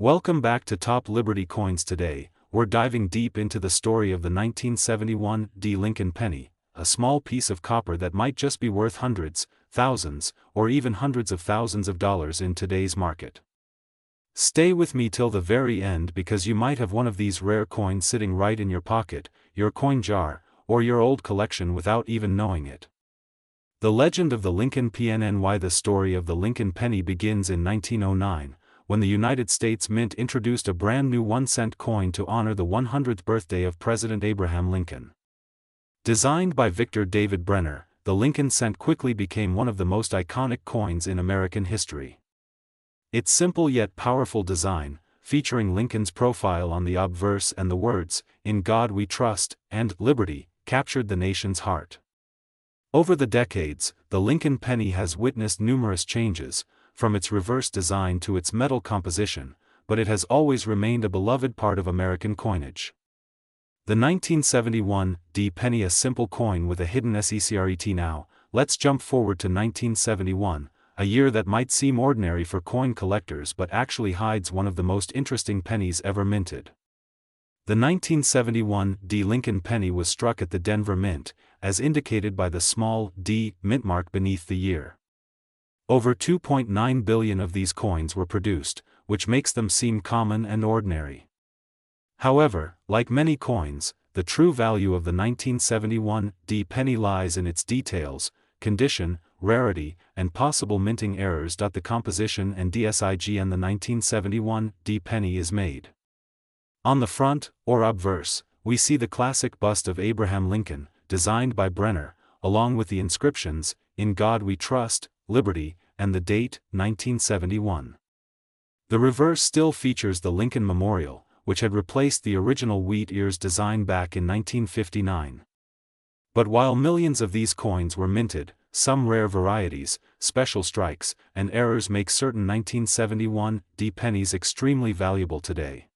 Welcome back to Top Liberty Coins. Today, we're diving deep into the story of the 1971 D Lincoln penny, a small piece of copper that might just be worth hundreds, thousands, or even hundreds of thousands of dollars in today's market. Stay with me till the very end because you might have one of these rare coins sitting right in your pocket, your coin jar, or your old collection without even knowing it. The legend of the Lincoln PNNY. The story of the Lincoln penny begins in 1909, when the United States Mint introduced a brand new 1-cent coin to honor the 100th birthday of President Abraham Lincoln. Designed by Victor David Brenner, the Lincoln cent quickly became one of the most iconic coins in American history. Its simple yet powerful design, featuring Lincoln's profile on the obverse and the words, "In God We Trust," and "Liberty," captured the nation's heart. Over the decades, the Lincoln penny has witnessed numerous changes, from its reverse design to its metal composition, but it has always remained a beloved part of American coinage. The 1971 D penny, a simple coin with a hidden secret. Now, let's jump forward to 1971, a year that might seem ordinary for coin collectors but actually hides one of the most interesting pennies ever minted. The 1971 D Lincoln penny was struck at the Denver Mint, as indicated by the small D mint mark beneath the year. Over 2.9 billion of these coins were produced, which makes them seem common and ordinary. However, like many coins, the true value of the 1971 D penny lies in its details, condition, rarity, and possible minting errors. The composition and design the 1971 D penny is made. On the front, or obverse, we see the classic bust of Abraham Lincoln, designed by Brenner, along with the inscriptions, "In God We Trust," "Liberty," and the date, 1971. The reverse still features the Lincoln Memorial, which had replaced the original wheat ears design back in 1959. But while millions of these coins were minted, some rare varieties, special strikes, and errors make certain 1971 D pennies extremely valuable today.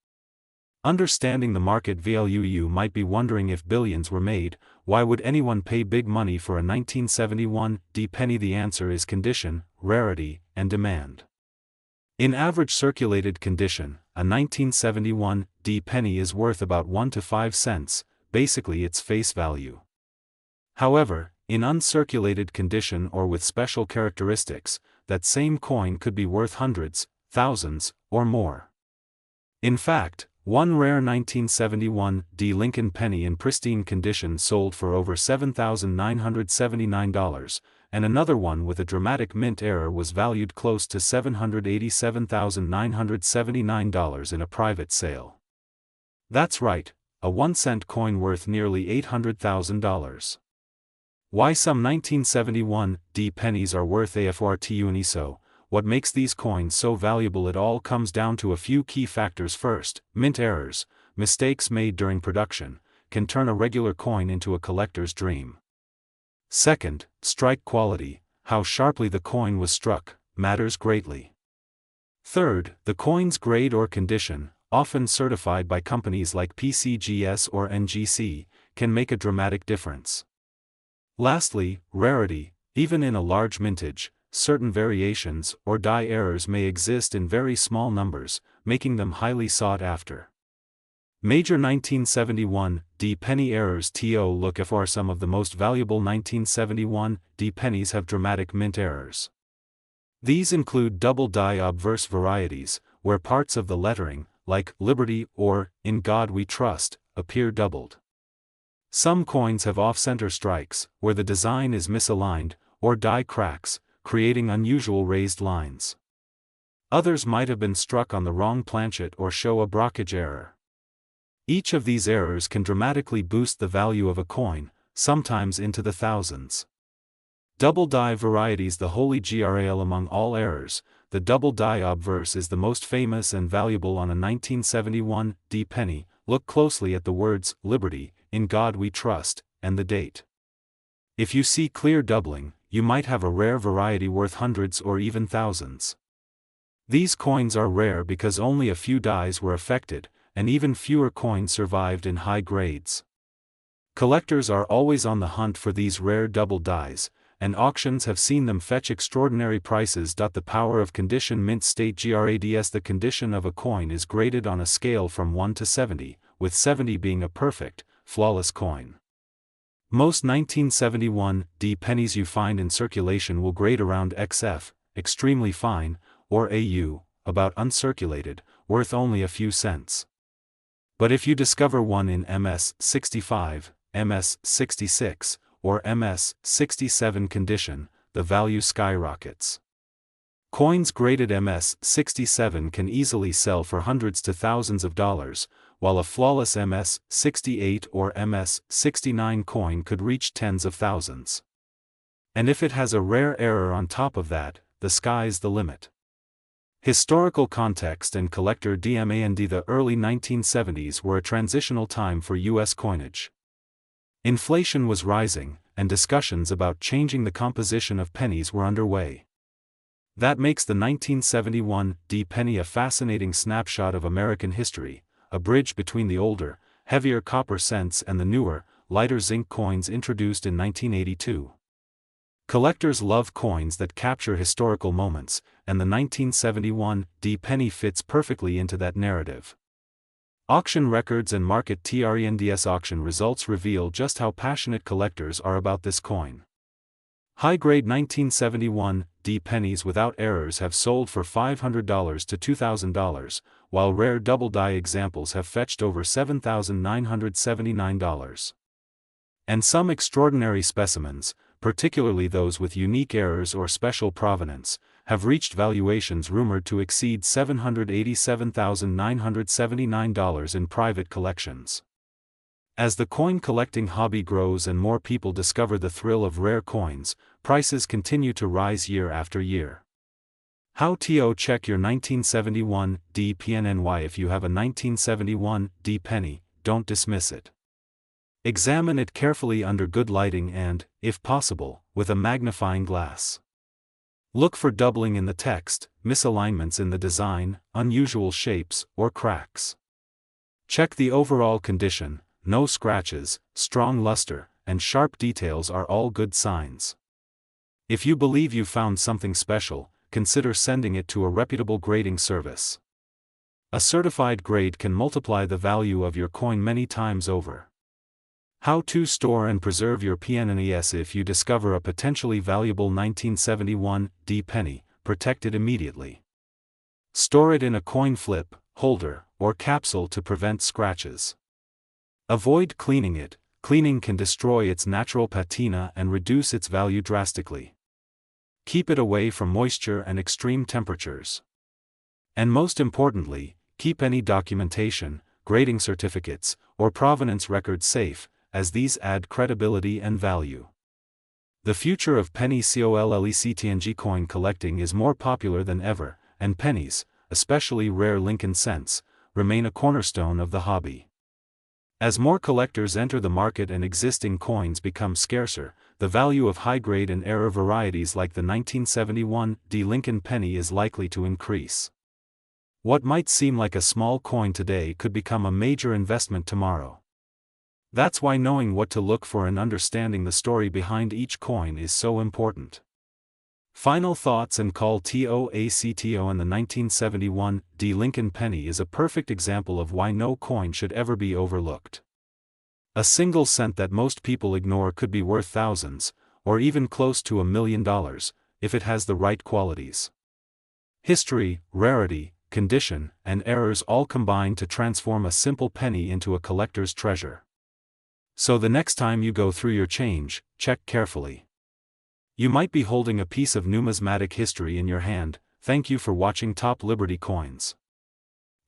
Understanding the market value. You might be wondering, if billions were made, why would anyone pay big money for a 1971 D penny? The answer is condition, rarity, and demand. In average circulated condition, a 1971 D penny is worth about 1 to 5 cents, basically its face value. However, in uncirculated condition or with special characteristics, that same coin could be worth hundreds, thousands, or more. In fact, one rare 1971 D Lincoln penny in pristine condition sold for over $7,979, and another one with a dramatic mint error was valued close to $787,979 in a private sale. That's right, a 1-cent coin worth nearly $800,000. Why some 1971 D pennies are worth AFRTUNI so? What makes these coins so valuable? It all comes down to a few key factors. First, mint errors, mistakes made during production, can turn a regular coin into a collector's dream. Second, strike quality, how sharply the coin was struck, matters greatly. Third, the coin's grade or condition, often certified by companies like PCGS or NGC, can make a dramatic difference. Lastly, rarity, even in a large mintage, certain variations or die errors may exist in very small numbers, making them highly sought after. Major 1971 D penny errors. Look for some of the most valuable 1971 D pennies have dramatic mint errors. These include double die obverse varieties, where parts of the lettering, like "Liberty" or "In God We Trust," appear doubled. Some coins have off-center strikes, where the design is misaligned, or die cracks, creating unusual raised lines. Others might have been struck on the wrong planchet or show a blockage error. Each of these errors can dramatically boost the value of a coin, sometimes into the thousands. Double die varieties. The holy grail among all errors, the double die obverse is the most famous and valuable on a 1971 D penny. Look closely at the words, "Liberty," "In God We Trust," and the date. If you see clear doubling, you might have a rare variety worth hundreds or even thousands. These coins are rare because only a few dies were affected, and even fewer coins survived in high grades. Collectors are always on the hunt for these rare double dies, and auctions have seen them fetch extraordinary prices. The power of condition. Mint state grads. The condition of a coin is graded on a scale from 1 to 70, with 70 being a perfect, flawless coin. Most 1971D pennies you find in circulation will grade around XF, extremely fine, or AU, about uncirculated, worth only a few cents. But if you discover one in MS 65, MS 66, or MS 67 condition, the value skyrockets. Coins graded MS 67 can easily sell for hundreds to thousands of dollars, while a flawless MS 68 or MS 69 coin could reach tens of thousands. And if it has a rare error on top of that, the sky's the limit. Historical context and collector demand. The early 1970s were a transitional time for U.S. coinage. Inflation was rising, and discussions about changing the composition of pennies were underway. That makes the 1971D penny a fascinating snapshot of American history, a bridge between the older, heavier copper cents and the newer, lighter zinc coins introduced in 1982. Collectors love coins that capture historical moments, and the 1971D penny fits perfectly into that narrative. Auction records and market trends. Auction results reveal just how passionate collectors are about this coin. High-grade 1971D pennies without errors have sold for $500 to $2,000, while rare double-die examples have fetched over $7,979. And some extraordinary specimens, particularly those with unique errors or special provenance, have reached valuations rumored to exceed $787,979 in private collections. As the coin collecting hobby grows and more people discover the thrill of rare coins, prices continue to rise year after year. How to check your 1971D PNNY. If you have a 1971D penny, don't dismiss it. Examine it carefully under good lighting and, if possible, with a magnifying glass. Look for doubling in the text, misalignments in the design, unusual shapes, or cracks. Check the overall condition. No scratches, strong luster, and sharp details are all good signs. If you believe you found something special, consider sending it to a reputable grading service. A certified grade can multiply the value of your coin many times over. How to store and preserve your PNNES. If you discover a potentially valuable 1971D penny, protect it immediately. Store it in a coin flip, holder, or capsule to prevent scratches. Avoid cleaning it. Cleaning can destroy its natural patina and reduce its value drastically. Keep it away from moisture and extreme temperatures. And most importantly, keep any documentation, grading certificates, or provenance records safe, as these add credibility and value. The future of penny collecting coin collecting is more popular than ever, and pennies, especially rare Lincoln cents, remain a cornerstone of the hobby. As more collectors enter the market and existing coins become scarcer, the value of high-grade and error varieties like the 1971D Lincoln penny is likely to increase. What might seem like a small coin today could become a major investment tomorrow. That's why knowing what to look for and understanding the story behind each coin is so important. Final thoughts and call TOACTO. And the 1971D Lincoln penny is a perfect example of why no coin should ever be overlooked. A single cent that most people ignore could be worth thousands, or even close to $1 million, if it has the right qualities. History, rarity, condition, and errors all combine to transform a simple penny into a collector's treasure. So the next time you go through your change, check carefully. You might be holding a piece of numismatic history in your hand. Thank you for watching Top Liberty Coins.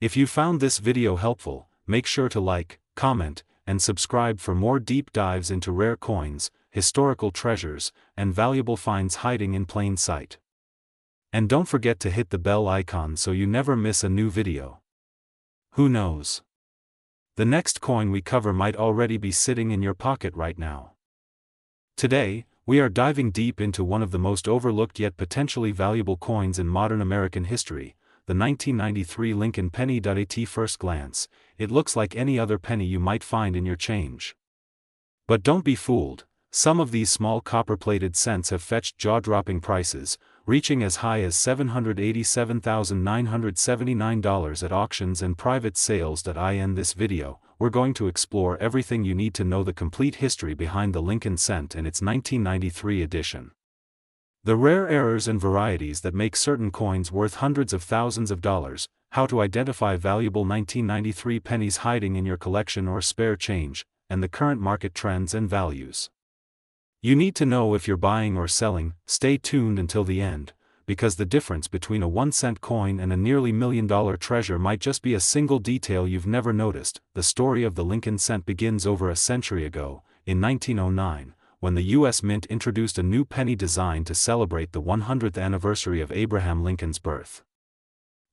If you found this video helpful, make sure to like, comment, and subscribe for more deep dives into rare coins, historical treasures, and valuable finds hiding in plain sight. And don't forget to hit the bell icon so you never miss a new video. Who knows? The next coin we cover might already be sitting in your pocket right now. Today, we are diving deep into one of the most overlooked yet potentially valuable coins in modern American history, the 1993 Lincoln penny. At first glance, it looks like any other penny you might find in your change. But don't be fooled, Some of these small copper-plated cents have fetched jaw-dropping prices, reaching as high as $787,979 at auctions and private sales. In this video, we're going to explore everything you need to know the complete history behind the Lincoln cent and its 1993 edition. The rare errors and varieties that make certain coins worth hundreds of thousands of dollars, how to identify valuable 1993 pennies hiding in your collection or spare change, and the current market trends and values. You need to know if you're buying or selling. Stay tuned until the end, because the difference between a 1-cent coin and a nearly $1 million treasure might just be a single detail you've never noticed. The story of the Lincoln cent begins over a century ago, in 1909, when the U.S. Mint introduced a new penny design to celebrate the 100th anniversary of Abraham Lincoln's birth.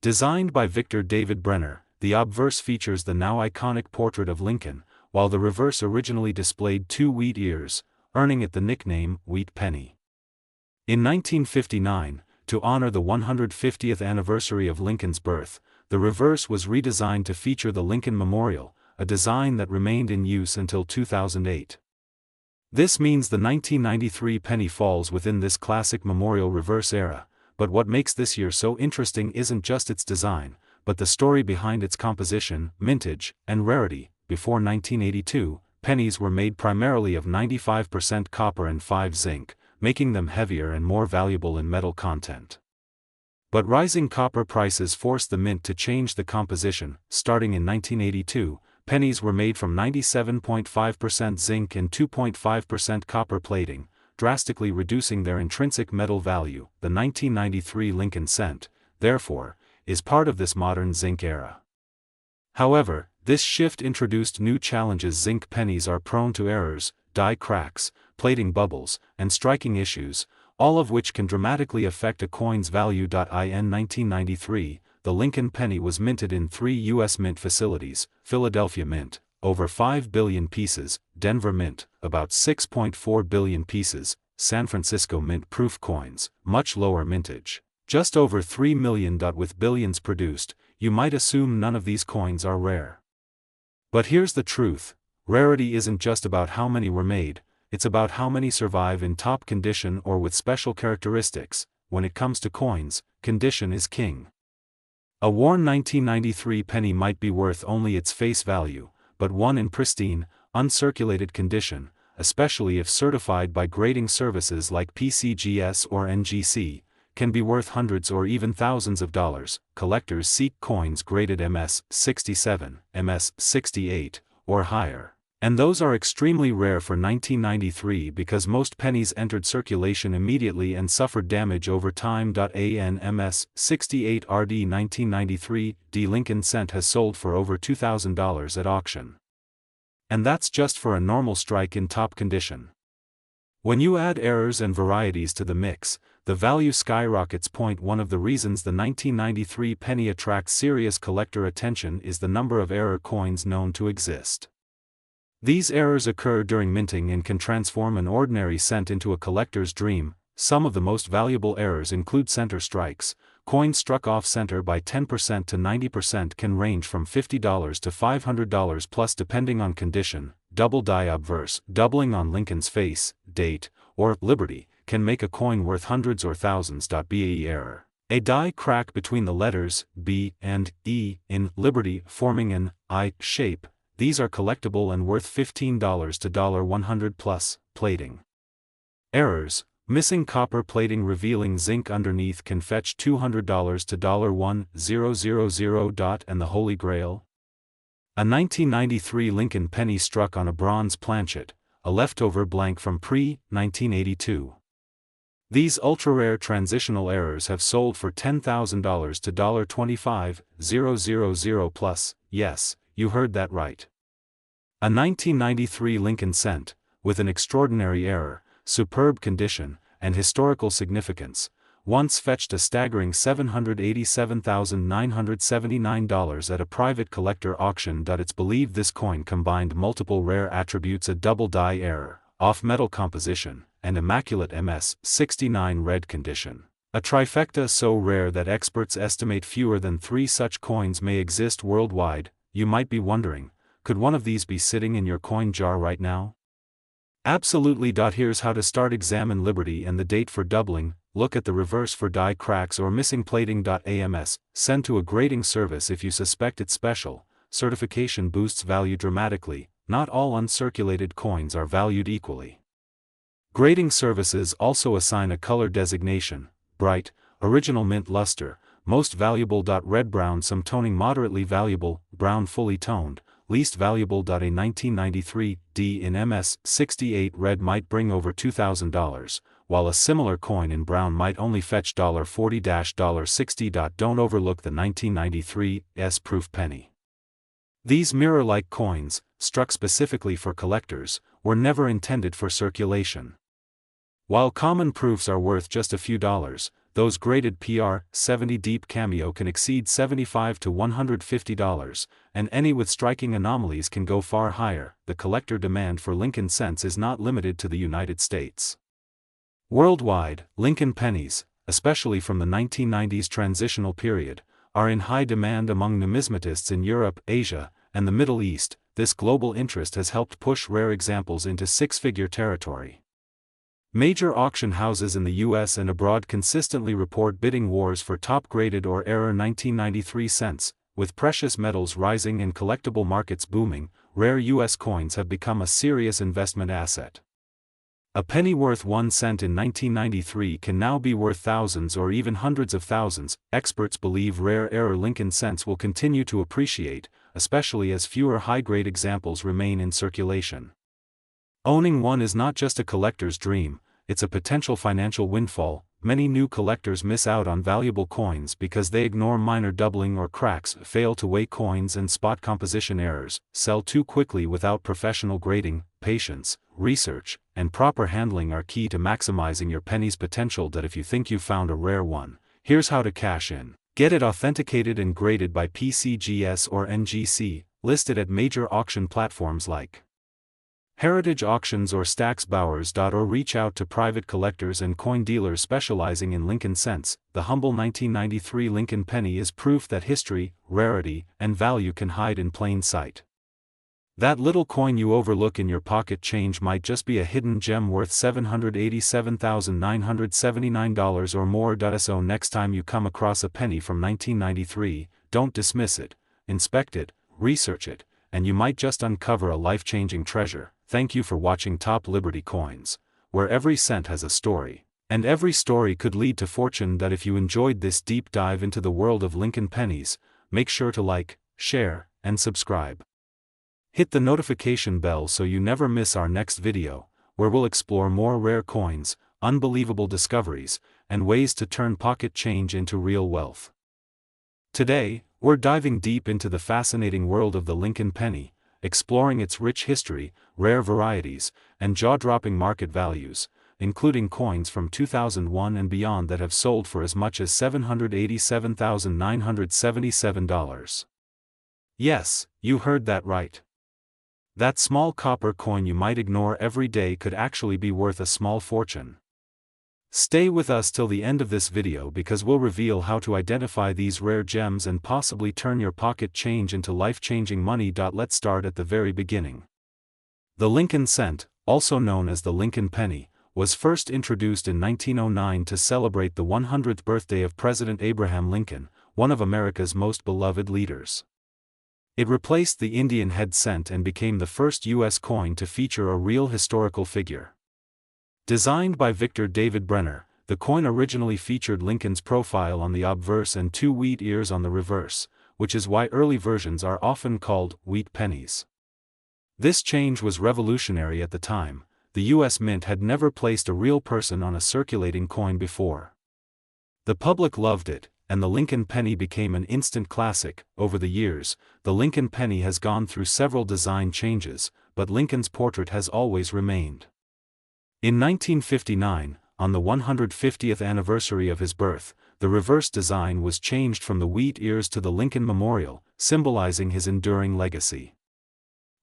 Designed by Victor David Brenner, the obverse features the now iconic portrait of Lincoln, while the reverse originally displayed 2 wheat ears, earning it the nickname Wheat Penny. In 1959, to honor the 150th anniversary of Lincoln's birth, the reverse was redesigned to feature the Lincoln Memorial, a design that remained in use until 2008. This means the 1993 penny falls within this classic memorial reverse era, but what makes this year so interesting isn't just its design, but the story behind its composition, mintage, and rarity. Before 1982, pennies were made primarily of 95% copper and 5% zinc, making them heavier and more valuable in metal content. But rising copper prices forced the mint to change the composition. Starting in 1982, pennies were made from 97.5% zinc and 2.5% copper plating, drastically reducing their intrinsic metal value. The 1993 Lincoln cent, therefore, is part of this modern zinc era. However, this shift introduced new challenges. Zinc pennies are prone to errors, die cracks, plating bubbles, and striking issues, all of which can dramatically affect a coin's value. In 1993, the Lincoln penny was minted in 3 U.S. Mint facilities: Philadelphia Mint, over 5 billion pieces; Denver Mint, about 6.4 billion pieces; San Francisco Mint proof coins, much lower mintage, just over 3 million. With billions produced, you might assume none of these coins are rare. But here's the truth: rarity isn't just about how many were made, it's about how many survive in top condition or with special characteristics. When it comes to coins, condition is king. A worn 1993 penny might be worth only its face value, but one in pristine, uncirculated condition, especially if certified by grading services like PCGS or NGC, can be worth hundreds or even thousands of dollars. Collectors seek coins graded MS 67, MS 68, or higher. And those are extremely rare for 1993 because most pennies entered circulation immediately and suffered damage over time. An MS 68 RD 1993 D Lincoln cent has sold for over $2,000 at auction. And that's just for a normal strike in top condition. When you add errors and varieties to the mix, the value skyrockets. One of the reasons the 1993 penny attracts serious collector attention is the number of error coins known to exist. These errors occur during minting and can transform an ordinary cent into a collector's dream. Some of the most valuable errors include center strikes. Coins struck off center by 10% to 90% can range from $50 to $500 plus depending on condition. Double die obverse, doubling on Lincoln's face, date, or Liberty, can make a coin worth hundreds or thousands. BAE error. A die crack between the letters B and E in Liberty forming an I shape. These are collectible and worth $15 to $100 plus. Plating errors. Missing copper plating revealing zinc underneath can fetch $200 to $1,000. And the Holy Grail? A 1993 Lincoln penny struck on a bronze planchet, a leftover blank from pre-1982. These ultra-rare transitional errors have sold for $10,000 to $25,000 plus. Yes, you heard that right. A 1993 Lincoln cent, with an extraordinary error, superb condition, and historical significance, once fetched a staggering $787,979 at a private collector auction. It's believed this coin combined multiple rare attributes: a double die error, off-metal composition, and immaculate MS 69 red condition. A trifecta so rare that experts estimate fewer than 3 such coins may exist worldwide. You might be wondering, could one of these be sitting in your coin jar right now? Absolutely. Here's how to start. Examine Liberty and the date for doubling. Look at the reverse for die cracks or missing plating. AMS, send to a grading service if you suspect it's special. Certification boosts value dramatically. Not all uncirculated coins are valued equally. Grading services also assign a color designation: bright, original mint luster, most valuable. Red brown some toning, moderately valuable, brown fully toned, least valuable. A 1993 D in MS68 red might bring over $2,000, while a similar coin in brown might only fetch $40-$60. Don't overlook the 1993 S proof penny. These mirror-like coins, struck specifically for collectors, were never intended for circulation. While common proofs are worth just a few dollars, those graded PR 70 deep cameo can exceed $75 to $150, and any with striking anomalies can go far higher. The collector demand for Lincoln cents is not limited to the United States. Worldwide, Lincoln pennies, especially from the 1990s transitional period, are in high demand among numismatists in Europe, Asia, and the Middle East. This global interest has helped push rare examples into six-figure territory. Major auction houses in the US and abroad consistently report bidding wars for top-graded or error 1993 cents. With precious metals rising and collectible markets booming, rare US coins have become a serious investment asset. A penny worth 1 cent in 1993 can now be worth thousands or even hundreds of thousands. Experts believe rare error Lincoln cents will continue to appreciate, especially as fewer high-grade examples remain in circulation. Owning one is not just a collector's dream, it's a potential financial windfall. Many new collectors miss out on valuable coins because they ignore minor doubling or cracks, fail to weigh coins and spot composition errors, sell too quickly without professional grading. Patience, research, and proper handling are key to maximizing your penny's potential. If you think you found a rare one, here's how to cash in. Get it authenticated and graded by PCGS or NGC, listed at major auction platforms like Heritage Auctions or Stacksbowers. Or reach out to private collectors and coin dealers specializing in Lincoln cents. The humble 1993 Lincoln penny is proof that history, rarity, and value can hide in plain sight. That little coin you overlook in your pocket change might just be a hidden gem worth $787,979 or more. So next time you come across a penny from 1993, don't dismiss it, inspect it, research it, and you might just uncover a life-changing treasure. Thank you for watching Top Liberty Coins, where every cent has a story, and every story could lead to fortune. If you enjoyed this deep dive into the world of Lincoln pennies, make sure to like, share, and subscribe. Hit the notification bell so you never miss our next video, where we'll explore more rare coins, unbelievable discoveries, and ways to turn pocket change into real wealth. Today, we're diving deep into the fascinating world of the Lincoln penny, exploring its rich history, rare varieties, and jaw-dropping market values, including coins from 2001 and beyond that have sold for as much as $787,977. Yes, you heard that right. That small copper coin you might ignore every day could actually be worth a small fortune. Stay with us till the end of this video because we'll reveal how to identify these rare gems and possibly turn your pocket change into life-changing money. Let's start at the very beginning. The Lincoln cent, also known as the Lincoln penny, was first introduced in 1909 to celebrate the 100th birthday of President Abraham Lincoln, one of America's most beloved leaders. It replaced the Indian head cent and became the first U.S. coin to feature a real historical figure. Designed by Victor David Brenner, the coin originally featured Lincoln's profile on the obverse and 2 wheat ears on the reverse, which is why early versions are often called wheat pennies. This change was revolutionary at the time. The U.S. Mint had never placed a real person on a circulating coin before. The public loved it, and the Lincoln penny became an instant classic. Over the years, the Lincoln penny has gone through several design changes, but Lincoln's portrait has always remained. In 1959, on the 150th anniversary of his birth, the reverse design was changed from the wheat ears to the Lincoln Memorial, symbolizing his enduring legacy.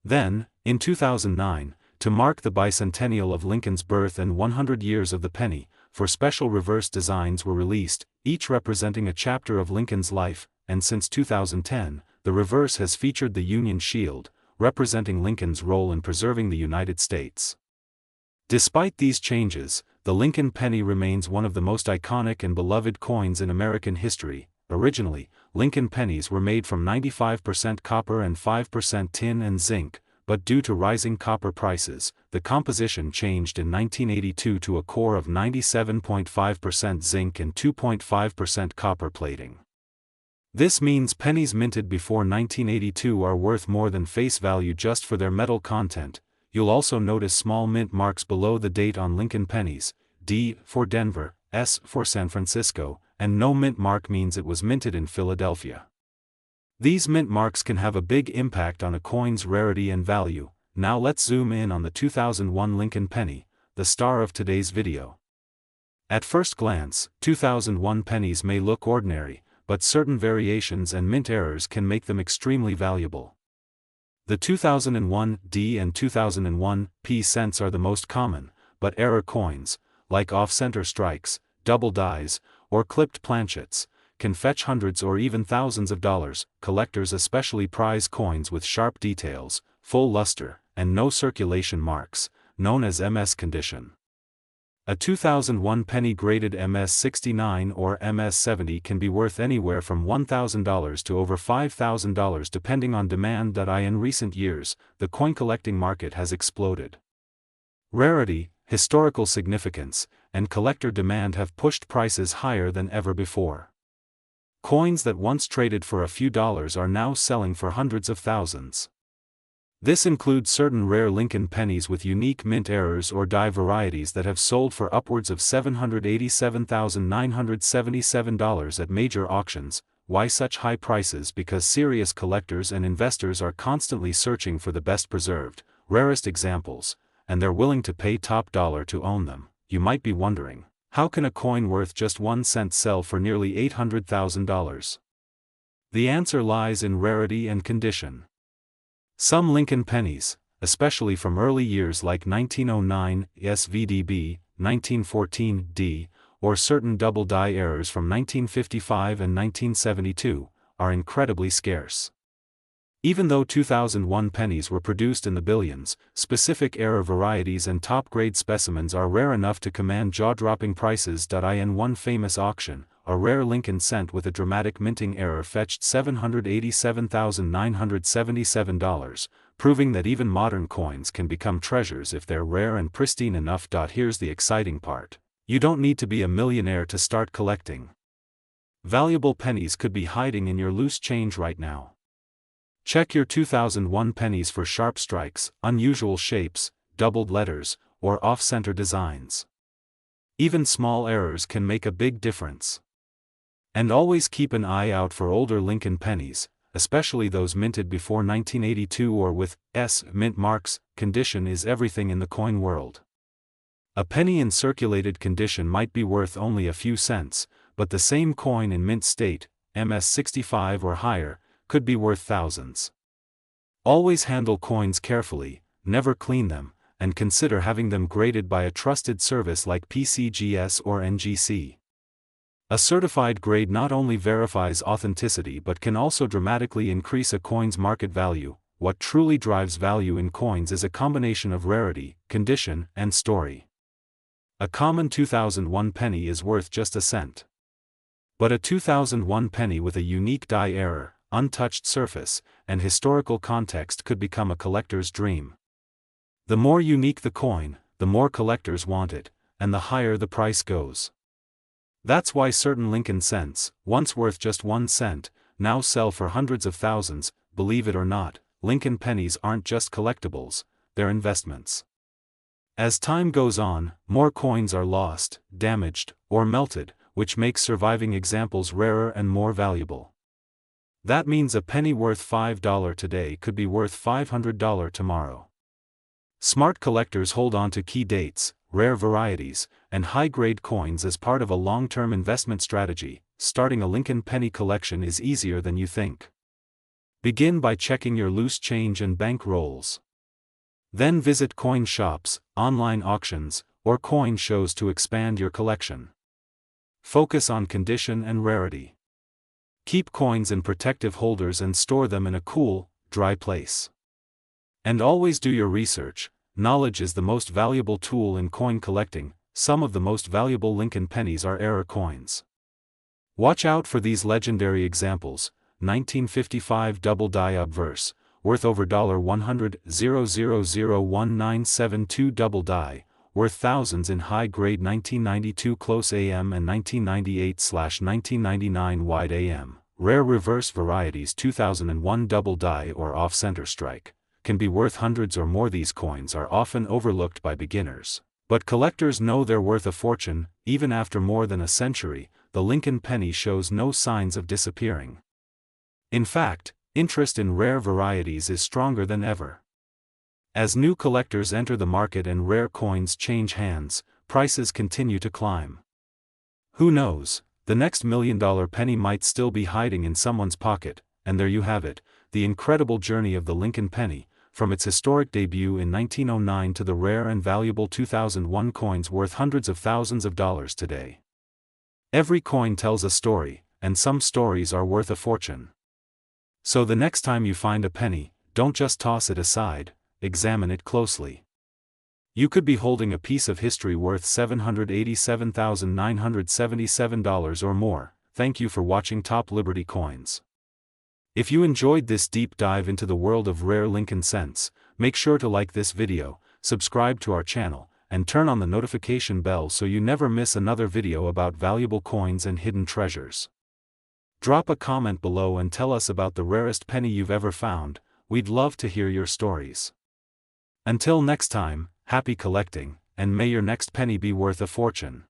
Then, in 2009, to mark the bicentennial of Lincoln's birth and 100 years of the penny, 4 special reverse designs were released, each representing a chapter of Lincoln's life, and since 2010, the reverse has featured the Union Shield, representing Lincoln's role in preserving the United States. Despite these changes, the Lincoln penny remains one of the most iconic and beloved coins in American history. Originally, Lincoln pennies were made from 95% copper and 5% tin and zinc, but due to rising copper prices, the composition changed in 1982 to a core of 97.5% zinc and 2.5% copper plating. This means pennies minted before 1982 are worth more than face value just for their metal content. You'll also notice small mint marks below the date on Lincoln pennies, D for Denver, S for San Francisco, and no mint mark means it was minted in Philadelphia. These mint marks can have a big impact on a coin's rarity and value. Now let's zoom in on the 2001 Lincoln penny, the star of today's video. At first glance, 2001 pennies may look ordinary, but certain variations and mint errors can make them extremely valuable. The 2001 D and 2001 P cents are the most common, but error coins, like off-center strikes, double dies, or clipped planchets, can fetch hundreds or even thousands of dollars. Collectors especially prize coins with sharp details, full luster, and no circulation marks, known as MS condition. A 2001 penny graded MS 69 or MS 70 can be worth anywhere from $1,000 to over $5,000 depending on demand. In recent years, the coin collecting market has exploded. Rarity, historical significance, and collector demand have pushed prices higher than ever before. Coins that once traded for a few dollars are now selling for hundreds of thousands. This includes certain rare Lincoln pennies with unique mint errors or die varieties that have sold for upwards of $787,977 at major auctions. Why such high prices? Because serious collectors and investors are constantly searching for the best preserved, rarest examples, and they're willing to pay top dollar to own them. You might be wondering, how can a coin worth just 1 cent sell for nearly $800,000? The answer lies in rarity and condition. Some Lincoln pennies, especially from early years like 1909 SVDB, 1914 D, or certain double die errors from 1955 and 1972, are incredibly scarce. Even though 2001 pennies were produced in the billions, specific error varieties and top-grade specimens are rare enough to command jaw-dropping prices. In one famous auction, a rare Lincoln cent with a dramatic minting error fetched $787,977, proving that even modern coins can become treasures if they're rare and pristine enough. Here's the exciting part. You don't need to be a millionaire to start collecting. Valuable pennies could be hiding in your loose change right now. Check your 2001 pennies for sharp strikes, unusual shapes, doubled letters, or off-center designs. Even small errors can make a big difference. And always keep an eye out for older Lincoln pennies, especially those minted before 1982 or with S mint marks. Condition is everything in the coin world. A penny in circulated condition might be worth only a few cents, but the same coin in mint state, MS 65 or higher, could be worth thousands. Always handle coins carefully, never clean them, and consider having them graded by a trusted service like PCGS or NGC. A certified grade not only verifies authenticity but can also dramatically increase a coin's market value. What truly drives value in coins is a combination of rarity, condition, and story. A common 2001 penny is worth just a cent. But a 2001 penny with a unique die error, untouched surface, and historical context could become a collector's dream. The more unique the coin, the more collectors want it, and the higher the price goes. That's why certain Lincoln cents, once worth just 1 cent, now sell for hundreds of thousands. Believe it or not, Lincoln pennies aren't just collectibles, they're investments. As time goes on, more coins are lost, damaged, or melted, which makes surviving examples rarer and more valuable. That means a penny worth $5 today could be worth $500 tomorrow. Smart collectors hold on to key dates, rare varieties, and high-grade coins as part of a long-term investment strategy. Starting a Lincoln penny collection is easier than you think. Begin by checking your loose change and bank rolls. Then visit coin shops, online auctions, or coin shows to expand your collection. Focus on condition and rarity. Keep coins in protective holders and store them in a cool, dry place. And always do your research. knowledge is the most valuable tool in coin collecting. Some of the most valuable Lincoln pennies are error coins. Watch out for these legendary examples. 1955 double die obverse, worth over $100,0001972 double die, worth thousands in high-grade 1992 close AM and 1998/1999 wide AM. Rare reverse varieties 2001 double die or off-center strike, can be worth hundreds or more. These coins are often overlooked by beginners, but collectors know they're worth a fortune. Even after more than a century, the Lincoln penny shows no signs of disappearing. In fact, interest in rare varieties is stronger than ever. As new collectors enter the market and rare coins change hands, prices continue to climb. Who knows, the next $1 million penny might still be hiding in someone's pocket. And there you have it, the incredible journey of the Lincoln penny, from its historic debut in 1909 to the rare and valuable 2001 coins worth hundreds of thousands of dollars today. Every coin tells a story, and some stories are worth a fortune. So the next time you find a penny, don't just toss it aside, examine it closely. You could be holding a piece of history worth $787,977 or more. Thank you for watching Top Liberty Coins. If you enjoyed this deep dive into the world of rare Lincoln cents, make sure to like this video, subscribe to our channel, and turn on the notification bell so you never miss another video about valuable coins and hidden treasures. Drop a comment below and tell us about the rarest penny you've ever found. We'd love to hear your stories. Until next time, happy collecting, and may your next penny be worth a fortune.